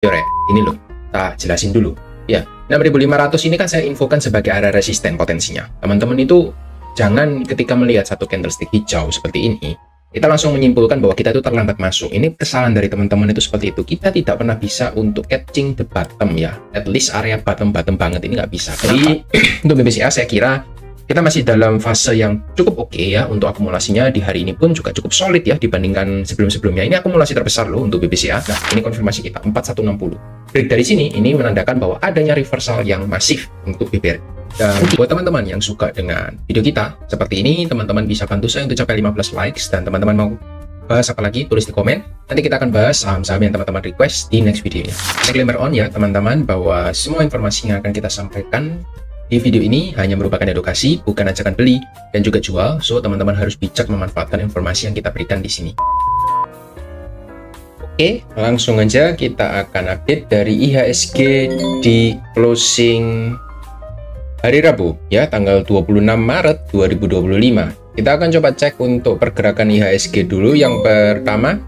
Yore, ini loh, tak jelasin dulu. Ya, 6500 ini kan saya infokan sebagai area resisten potensinya. Teman-teman itu jangan ketika melihat satu candlestick hijau seperti ini, kita langsung menyimpulkan bahwa kita itu terlambat masuk. Ini kesalahan dari teman-teman itu seperti itu. Kita tidak pernah bisa untuk catching the bottom ya. At least area bottom-bottom banget ini nggak bisa. Jadi untuk BBCA saya kira kita masih dalam fase yang cukup oke ya untuk akumulasinya. Di hari ini pun juga cukup solid ya dibandingkan sebelum-sebelumnya. Ini akumulasi terbesar loh untuk BBCA. Nah, ini konfirmasi kita 4160. Break dari sini ini menandakan bahwa adanya reversal yang masif untuk BBR. Dan buat teman-teman yang suka dengan video kita seperti ini, teman-teman bisa bantu saya untuk capai 15 likes. Dan teman-teman mau bahas apa lagi, tulis di komen. Nanti kita akan bahas saham-saham yang teman-teman request di next videonya. Disclaimer on ya teman-teman, bahwa semua informasi yang akan kita sampaikan di video ini hanya merupakan edukasi, bukan ajakan beli dan juga jual. So teman-teman harus bijak memanfaatkan informasi yang kita berikan di sini. Oke, langsung aja kita akan update dari IHSG di closing hari Rabu ya, tanggal 26 Maret 2025. Kita akan coba cek untuk pergerakan IHSG dulu. Yang pertama,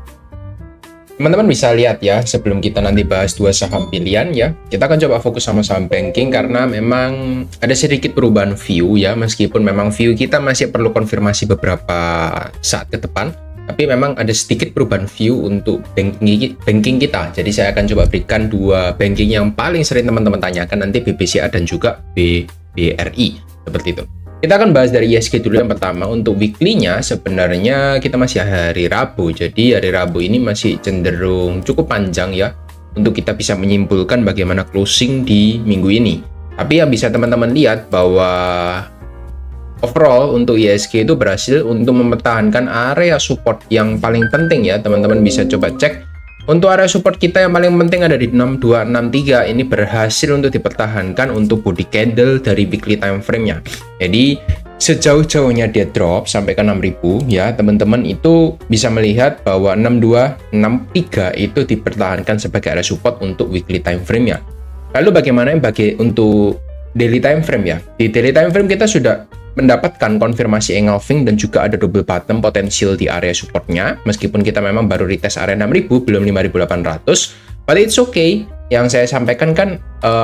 teman-teman bisa lihat ya, sebelum kita nanti bahas dua saham pilihan ya, kita akan coba fokus sama saham banking karena memang ada sedikit perubahan view ya, meskipun memang view kita masih perlu konfirmasi beberapa saat ke depan, tapi memang ada sedikit perubahan view untuk banking kita. Jadi saya akan coba berikan dua banking yang paling sering teman-teman tanyakan nanti, BBCA dan juga BRI seperti itu. Kita akan bahas dari IHSG dulu. Yang pertama untuk weekly-nya sebenarnya kita masih hari Rabu. Jadi hari Rabu ini masih cenderung cukup panjang ya untuk kita bisa menyimpulkan bagaimana closing di minggu ini. Tapi yang bisa teman-teman lihat bahwa overall untuk IHSG itu berhasil untuk mempertahankan area support yang paling penting ya. Teman-teman bisa coba cek. Untuk area support kita yang paling penting ada di 6263, ini berhasil untuk dipertahankan untuk body candle dari weekly time frame-nya. Jadi sejauh-jauhnya dia drop sampai ke 6000 ya, teman-teman itu bisa melihat bahwa 6263 itu dipertahankan sebagai area support untuk weekly time frame-nya. Lalu bagaimana untuk daily time frame ya? Di daily time frame kita sudah mendapatkan konfirmasi engulfing dan juga ada double bottom potensial di area supportnya, meskipun kita memang baru retest area 6000 belum 5800, but it's okay. Yang saya sampaikan kan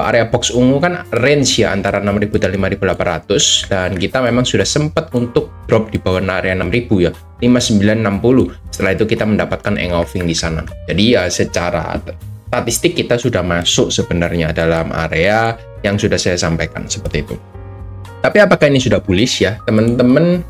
area box ungu kan range ya antara 6000 dan 5800, dan kita memang sudah sempat untuk drop di bawah area 6000 ya, 5960. Setelah itu kita mendapatkan engulfing di sana. Jadi ya secara statistik kita sudah masuk sebenarnya dalam area yang sudah saya sampaikan seperti itu. Tapi apakah ini sudah bullish ya? Teman-teman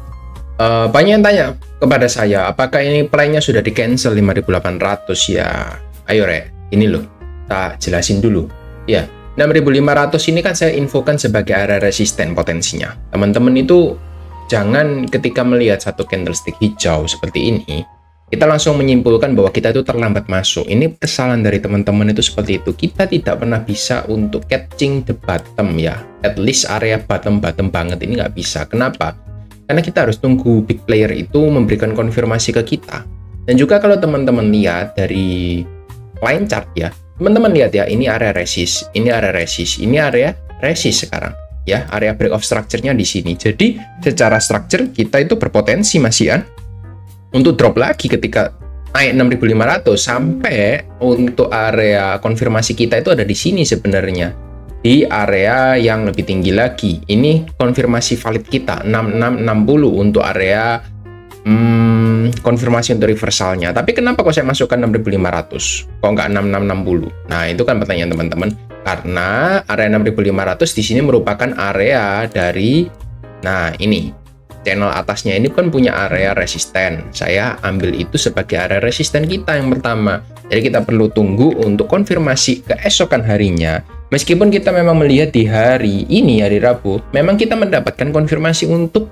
banyak yang tanya kepada saya, apakah ini play-nya sudah di cancel 5800 ya? Ayo Re, ini loh, tak jelasin dulu. Ya, 6500 ini kan saya infokan sebagai area resisten potensinya. Teman-teman itu jangan ketika melihat satu candlestick hijau seperti ini, kita langsung menyimpulkan bahwa kita itu terlambat masuk. Ini kesalahan dari teman-teman itu seperti itu. Kita tidak pernah bisa untuk catching the bottom ya. At least area bottom-bottom banget ini nggak bisa. Kenapa? Karena kita harus tunggu big player itu memberikan konfirmasi ke kita. Dan juga kalau teman-teman lihat dari line chart ya, teman-teman lihat ya, ini area resist, ini area resist, ini area resist sekarang. Ya, area break of structure-nya di sini. Jadi secara structure kita itu berpotensi masih untuk drop lagi ketika naik 6500, sampai untuk area konfirmasi kita itu ada di sini sebenarnya, di area yang lebih tinggi lagi. Ini konfirmasi valid kita 6660 untuk area konfirmasi untuk reversalnya. Tapi kenapa kok saya masukkan 6500 kok nggak 6660? Nah itu kan pertanyaan teman-teman, karena area 6500 di sini merupakan area dari, nah ini channel atasnya ini kan punya area resisten. Saya ambil itu sebagai area resisten kita yang pertama. Jadi kita perlu tunggu untuk konfirmasi keesokan harinya. Meskipun kita memang melihat di hari ini, hari Rabu, memang kita mendapatkan konfirmasi untuk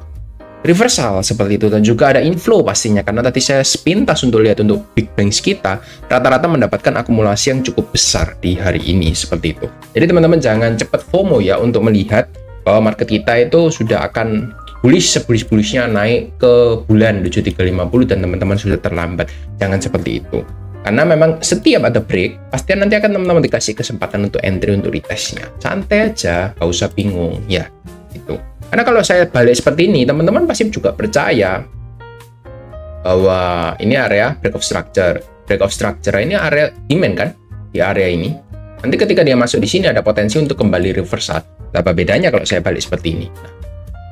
reversal seperti itu, dan juga ada inflow pastinya, karena tadi saya sepintas untuk lihat untuk big banks kita rata-rata mendapatkan akumulasi yang cukup besar di hari ini seperti itu. Jadi teman-teman jangan cepat FOMO ya untuk melihat bahwa market kita itu sudah akan bullish sebullish-bullishnya naik ke bulan 7350 dan teman-teman sudah terlambat. Jangan seperti itu. Karena memang setiap ada break, pasti nanti akan teman-teman dikasih kesempatan untuk entry untuk retestnya. Santai aja, gak usah bingung ya. Gitu. Karena kalau saya balik seperti ini, teman-teman pasti juga percaya bahwa ini area break of structure. Break of structure ini area demand kan? di area ini. Nanti ketika dia masuk di sini ada potensi untuk kembali reversal. Apa bedanya kalau saya balik seperti ini? Nah,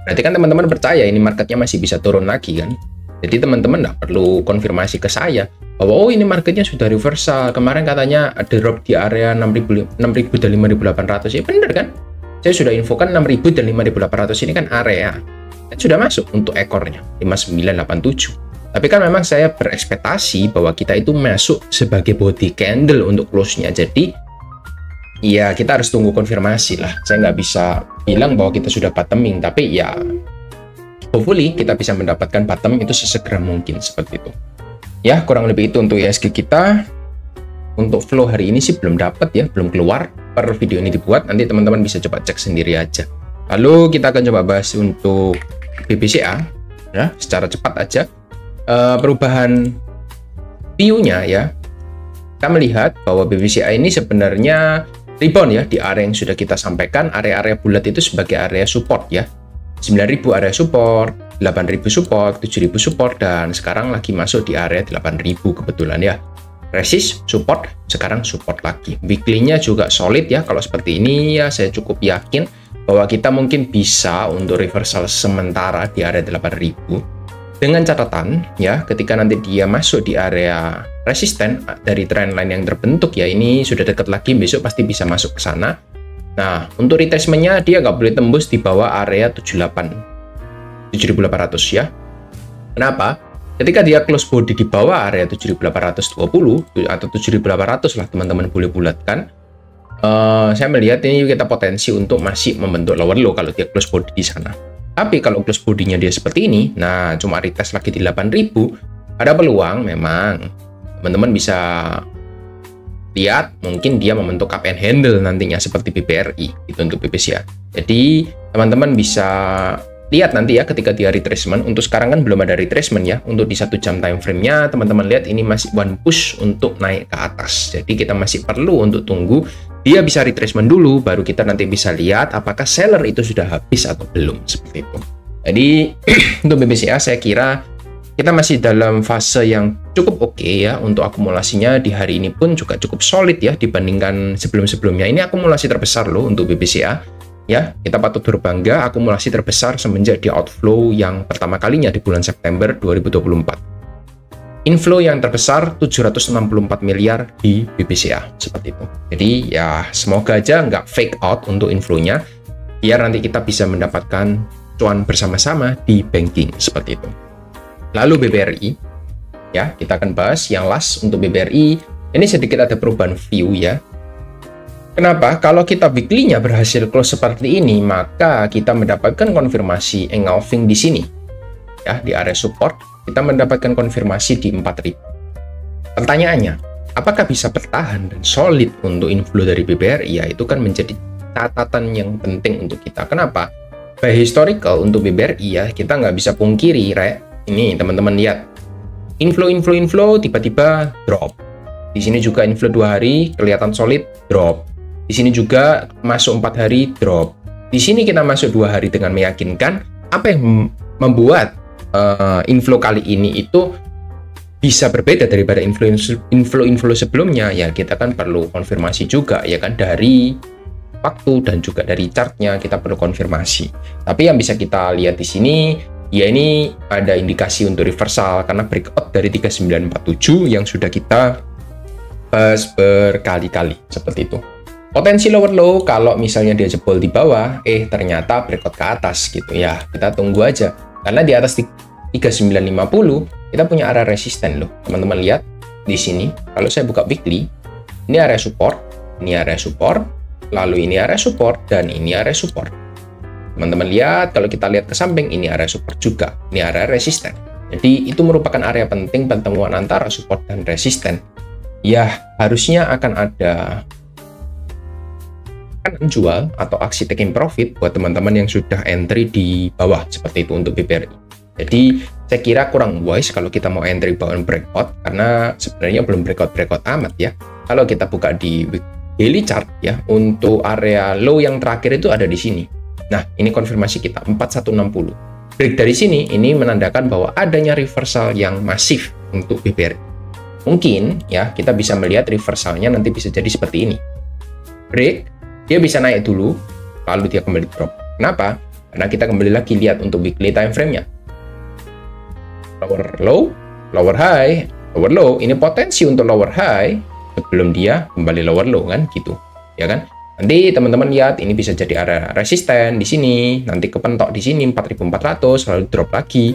berarti kan teman-teman percaya ini marketnya masih bisa turun lagi kan? Jadi teman-teman nggak perlu konfirmasi ke saya bahwa oh ini marketnya sudah reversal. Kemarin katanya ada drop di area 6.000 dan 5.800. Ya bener kan? Saya sudah infokan 6.000 dan 5.800 ini kan area. Dan sudah masuk untuk ekornya 5987. Tapi kan memang saya berekspektasi bahwa kita itu masuk sebagai body candle untuk close-nya. Jadi ya kita harus tunggu konfirmasi lah. Saya nggak bisa bilang bahwa kita sudah bottoming, tapi ya hopefully kita bisa mendapatkan bottom itu sesegera mungkin seperti itu. Ya, kurang lebih itu untuk IHSG kita. Untuk flow hari ini sih belum dapat ya, belum keluar per video ini dibuat. Nanti teman-teman bisa coba cek sendiri aja. Lalu kita akan coba bahas untuk BBCA ya, secara cepat aja. Perubahan view-nya ya. Kita melihat bahwa BBCA ini sebenarnya rebound ya di area yang sudah kita sampaikan. Area-area bulat itu sebagai area support ya. 9.000 area support, 8.000 support, 7.000 support, dan sekarang lagi masuk di area 8.000 kebetulan ya. Resist, support, sekarang support lagi. Weekly-nya juga solid ya. Kalau seperti ini ya saya cukup yakin bahwa kita mungkin bisa untuk reversal sementara di area 8.000. Dengan catatan ya, ketika nanti dia masuk di area resisten dari trendline yang terbentuk ya, ini sudah dekat lagi, besok pasti bisa masuk ke sana. Nah, untuk retracement-nya dia nggak boleh tembus di bawah area 7.800 ya. Kenapa? Ketika dia close body di bawah area 7.820 atau 7.800 lah teman-teman boleh bulatkan. Saya melihat ini kita potensi untuk masih membentuk lower low kalau dia close body di sana. Tapi kalau close body-nya dia seperti ini, nah cuma retest lagi di 8.000, ada peluang memang teman-teman bisa lihat mungkin dia membentuk cup and handle nantinya seperti BBRI itu untuk BBCA. Jadi teman-teman bisa lihat nanti ya ketika dia retracement. Untuk sekarang kan belum ada retracement ya. Untuk di 1 jam time frame-nya teman-teman lihat ini masih one push untuk naik ke atas. Jadi kita masih perlu untuk tunggu dia bisa retracement dulu, baru kita nanti bisa lihat apakah seller itu sudah habis atau belum, seperti itu. Jadi untuk BBCA saya kira kita masih dalam fase yang cukup oke ya. Untuk akumulasinya di hari ini pun juga cukup solid ya dibandingkan sebelum-sebelumnya. Ini akumulasi terbesar loh untuk BBCA ya. Kita patut berbangga, akumulasi terbesar semenjak di outflow yang pertama kalinya di bulan September 2024. Inflow yang terbesar 764 miliar di BBCA seperti itu. Jadi ya semoga aja nggak fake out untuk inflow-nya, biar nanti kita bisa mendapatkan cuan bersama-sama di banking seperti itu. Lalu BBRI ya, kita akan bahas yang last untuk BBRI. Ini sedikit ada perubahan view ya. Kenapa? Kalau kita weekly-nya berhasil close seperti ini, maka kita mendapatkan konfirmasi engulfing di sini ya, di area support. Kita mendapatkan konfirmasi di 4.000. Pertanyaannya, apakah bisa bertahan dan solid untuk inflow dari BBRI? Ya, itu kan menjadi catatan yang penting untuk kita. Kenapa? By historical untuk BBRI ya, kita nggak bisa pungkiri, ini teman-teman lihat. Inflow tiba-tiba drop. Di sini juga inflow 2 hari kelihatan solid, drop. Di sini juga masuk 4 hari, drop. Di sini kita masuk 2 hari dengan meyakinkan. Apa yang membuat inflow kali ini itu bisa berbeda daripada inflow sebelumnya? Ya kita kan perlu konfirmasi juga ya kan, dari waktu dan juga dari chartnya kita perlu konfirmasi. Tapi yang bisa kita lihat di sini ya, ini ada indikasi untuk reversal karena breakout dari 3947 yang sudah kita bahas berkali-kali seperti itu. Potensi lower low kalau misalnya dia jebol di bawah, ternyata breakout ke atas gitu ya, kita tunggu aja. Karena di atas 3950 kita punya area resisten loh. Teman-teman lihat di sini, kalau saya buka weekly, ini area support, ini area support, lalu ini area support, dan ini area support. Teman-teman lihat, kalau kita lihat ke samping, ini area support juga, ini area resisten. Jadi itu merupakan area penting pertemuan antara support dan resisten. Ya, harusnya akan ada jual atau aksi taking profit buat teman-teman yang sudah entry di bawah seperti itu untuk BBRI. Jadi saya kira kurang wise kalau kita mau entry bawah breakout, karena sebenarnya belum breakout amat ya. Kalau kita buka di daily chart ya, untuk area low yang terakhir itu ada di sini. Nah, ini konfirmasi kita 4160. Break dari sini ini menandakan bahwa adanya reversal yang masif untuk BBRI. mungkin ya kita bisa melihat reversalnya nanti bisa jadi seperti ini. Break, dia bisa naik dulu, lalu dia kembali drop. Kenapa? Karena kita kembali lagi lihat untuk weekly time frame-nya. Lower low, lower high, lower low. Ini potensi untuk lower high sebelum dia kembali lower low kan gitu. Ya kan? Nanti teman-teman lihat ini bisa jadi area resisten di sini, nanti kepentok di sini 4.400 lalu drop lagi.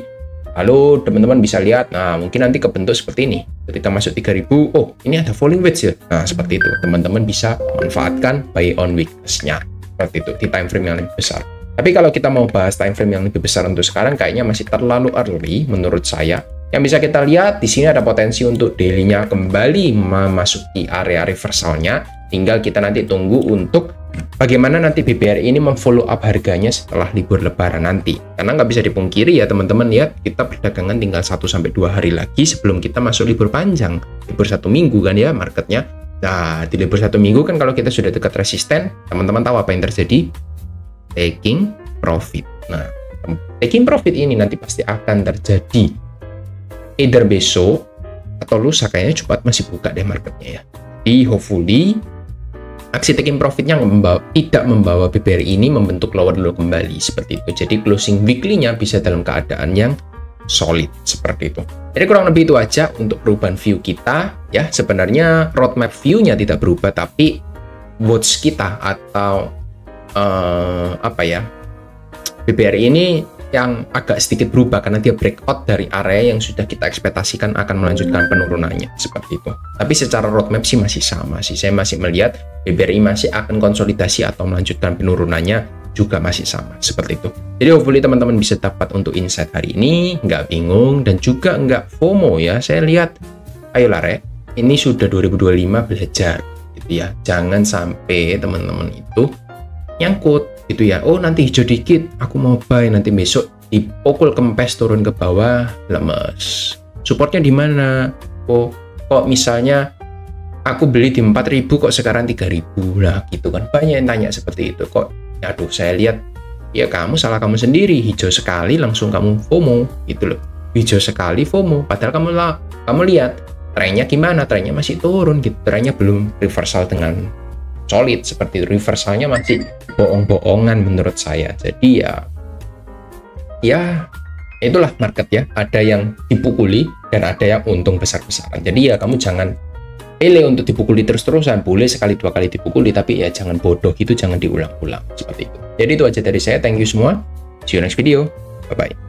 Lalu teman-teman bisa lihat, nah mungkin nanti kebentuk seperti ini. Ketika masuk 3000, oh ini ada falling wedge ya. Nah seperti itu, teman-teman bisa manfaatkan buy on weakness-nya. Seperti itu, di time frame yang lebih besar. Tapi kalau kita mau bahas time frame yang lebih besar untuk sekarang, kayaknya masih terlalu early menurut saya. Yang bisa kita lihat, di sini ada potensi untuk daily-nya kembali memasuki area reversalnya. Tinggal kita nanti tunggu untuk bagaimana nanti BBRI ini memfollow up harganya setelah libur lebaran nanti. Karena nggak bisa dipungkiri ya teman-teman, lihat kita perdagangan tinggal 1-2 hari lagi sebelum kita masuk libur panjang. Libur 1 minggu kan ya marketnya. Nah, di libur 1 minggu kan kalau kita sudah dekat resisten, teman-teman tahu apa yang terjadi? Taking profit. Nah, taking profit ini nanti pasti akan terjadi either besok atau lusa, kayaknya Jumat masih buka deh marketnya ya. Jadi hopefully aksi taking profitnya tidak membawa BBRI ini membentuk lower low kembali seperti itu. Jadi closing weekly-nya bisa dalam keadaan yang solid seperti itu. Jadi kurang lebih itu aja untuk perubahan view kita ya. Sebenarnya roadmap view-nya tidak berubah, tapi watch kita atau apa ya, BBRI ini yang agak sedikit berubah karena dia breakout dari area yang sudah kita ekspektasikan akan melanjutkan penurunannya seperti itu. Tapi secara roadmap sih masih sama sih. Saya masih melihat BBRI masih akan konsolidasi atau melanjutkan penurunannya juga masih sama seperti itu. Jadi hopefully teman-teman bisa dapat untuk insight hari ini, nggak bingung dan juga nggak FOMO ya. Saya lihat, ayolah Rek, ini sudah 2025 belajar gitu ya. Jangan sampai teman-teman itu nyangkut gitu ya. Oh nanti hijau dikit, aku mau buy, nanti besok dipukul kempes turun ke bawah, lemes. Supportnya di mana? Oh kok misalnya aku beli di 4.000 kok sekarang 3.000 lah gitu kan. Banyak yang tanya seperti itu kok. Aduh saya lihat ya kamu salah kamu sendiri, hijau sekali langsung kamu FOMO gitu loh. Hijau sekali FOMO, padahal kamu lihat trennya gimana, trennya masih turun gitu, trennya belum reversal dengan solid seperti itu. Reversalnya masih bohong-bohongan menurut saya. Jadi ya itulah market ya, ada yang dipukuli dan ada yang untung besar-besaran. Jadi ya kamu jangan pilih untuk dipukuli terus-terusan, boleh sekali 2 kali dipukuli, tapi ya jangan bodoh gitu, jangan diulang-ulang seperti itu. Jadi itu aja dari saya, thank you semua, see you next video, bye bye.